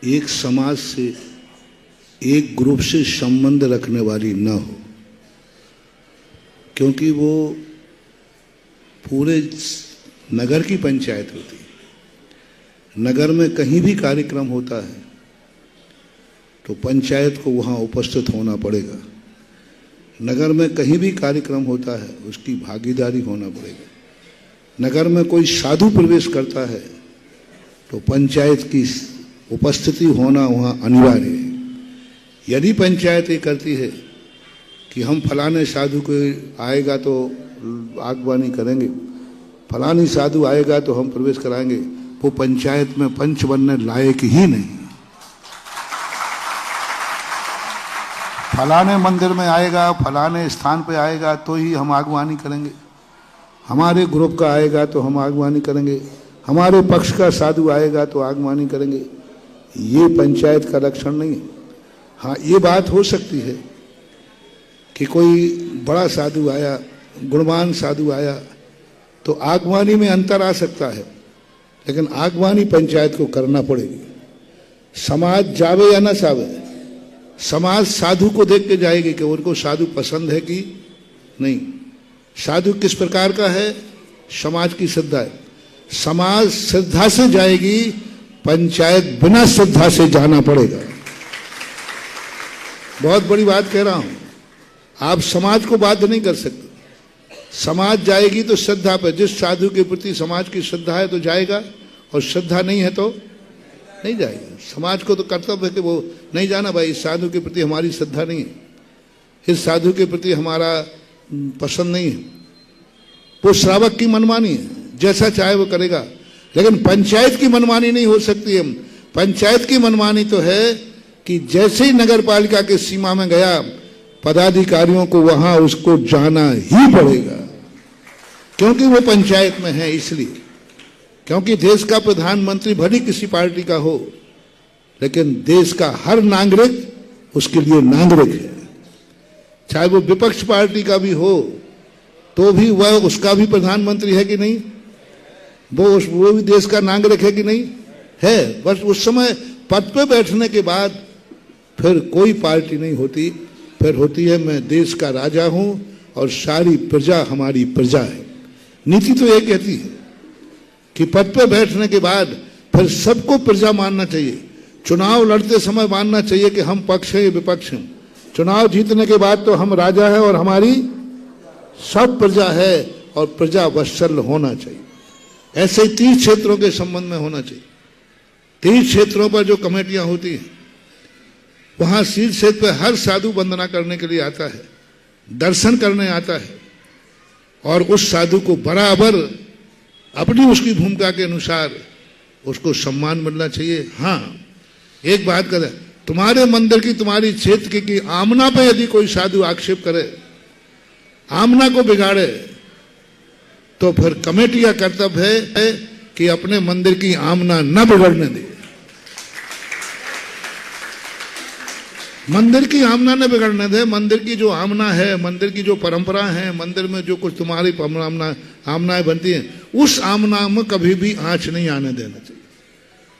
एक समाज से, एक ग्रुप से संबंध रखने वाली न हो, क्योंकि वो पूरे नगर की पंचायत होती है। नगर में कहीं भी कार्यक्रम होता है तो पंचायत को वहाँ उपस्थित होना पड़ेगा। नगर में कहीं भी कार्यक्रम होता है उसकी भागीदारी होना पड़ेगा। नगर में कोई साधु प्रवेश करता है तो पंचायत की उपस्थिति होना वहाँ अनिवार्य है। यदि पंचायत ये करती है कि हम फलाने साधु को आएगा तो आगवानी करेंगे, फलानी साधु आएगा तो हम प्रवेश कराएंगे, वो पंचायत में पंच बनने लायक ही नहीं। फलाने मंदिर में आएगा, फलाने स्थान पे आएगा तो ही हम आगवानी करेंगे, हमारे ग्रुप का आएगा तो हम आगवानी करेंगे, हमारे पक्ष का साधु आएगा तो आगवानी करेंगे, ये पंचायत का लक्षण नहीं है। हाँ, ये बात हो सकती है कि कोई बड़ा साधु आया, गुणवान साधु आया तो आगवानी में अंतर आ सकता है, लेकिन आगवानी पंचायत को करना पड़ेगी। समाज जावे या ना जावे, समाज साधु को देख के जाएगी कि उनको साधु पसंद है कि नहीं। साधु किस प्रकार का है, समाज की श्रद्धा है। समाज श्रद्धा से जाएगी, पंचायत बिना श्रद्धा से जाना पड़ेगा। बहुत बड़ी बात कह रहा हूं, आप समाज को बाध्य नहीं कर सकते। समाज जाएगी तो श्रद्धा पे, जिस साधु के प्रति समाज की श्रद्धा है तो जाएगा, और श्रद्धा नहीं है तो नहीं जाएगा। समाज को तो कर्तव्य है कि वो नहीं जाना, भाई इस साधु के प्रति हमारी श्रद्धा नहीं है, इस साधु के प्रति हमारा पसंद नहीं है। वो श्रावक की मनमानी है, जैसा चाहे वो करेगा, लेकिन पंचायत की मनमानी नहीं हो सकती है। पंचायत की मनमानी तो है कि जैसे ही नगर पालिका के सीमा में गया, पदाधिकारियों को वहां उसको जाना ही पड़ेगा, क्योंकि वो पंचायत में है। इसलिए क्योंकि देश का प्रधानमंत्री भले किसी पार्टी का हो, लेकिन देश का हर नागरिक उसके लिए नागरिक है। चाहे वो विपक्ष पार्टी का भी हो तो भी वह, उसका भी प्रधानमंत्री है कि नहीं, वो भी देश का नागरिक है कि नहीं है। बस उस समय पद पे बैठने के बाद फिर कोई पार्टी नहीं होती, फिर होती है मैं देश का राजा हूं और सारी प्रजा हमारी प्रजा है। नीति तो ये कहती है कि पद पे बैठने के बाद फिर सबको प्रजा मानना चाहिए। चुनाव लड़ते समय मानना चाहिए कि हम पक्ष हैं, विपक्ष हैं। चुनाव जीतने के बाद तो हम राजा हैं और हमारी सब प्रजा है, और प्रजा वत्सल होना चाहिए। ऐसे 30 क्षेत्रों के संबंध में होना चाहिए। 30 क्षेत्रों पर जो कमेटियां होती हैं, वहां शीर्ष क्षेत्र पर हर साधु वंदना करने के लिए आता है, दर्शन करने आता है, और उस साधु को बराबर अपनी उसकी भूमिका के अनुसार उसको सम्मान मिलना चाहिए। हाँ, एक बात करें, तुम्हारे मंदिर की, तुम्हारी क्षेत्र की आमना पे यदि कोई साधु आक्षेप करे, आमना को बिगाड़े, तो फिर कमेटी का कर्तव्य है कि अपने मंदिर की आमना न बिगड़ने दे। मंदिर की आमना न बिगड़ने दे। मंदिर की जो आमना है, मंदिर की जो परंपरा है, मंदिर में जो कुछ तुम्हारी आमनाएं बनती हैं, उस आमना में कभी भी आंच नहीं आने देना चाहिए।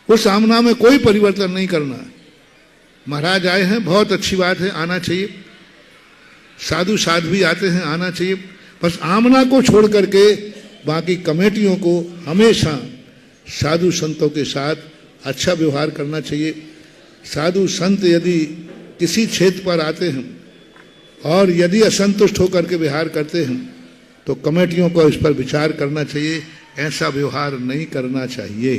उस आमना में कोई परिवर्तन नहीं करना है। महाराज आए हैं, बहुत अच्छी बात है, आना चाहिए। साधु साध्वी आते हैं, आना चाहिए। बस आमना को छोड़ करके बाकी कमेटियों को हमेशा साधु संतों के साथ अच्छा व्यवहार करना चाहिए। साधु संत यदि किसी क्षेत्र पर आते हैं और यदि असंतुष्ट होकर के व्यवहार करते हैं तो कमेटियों को इस पर विचार करना चाहिए, ऐसा व्यवहार नहीं करना चाहिए।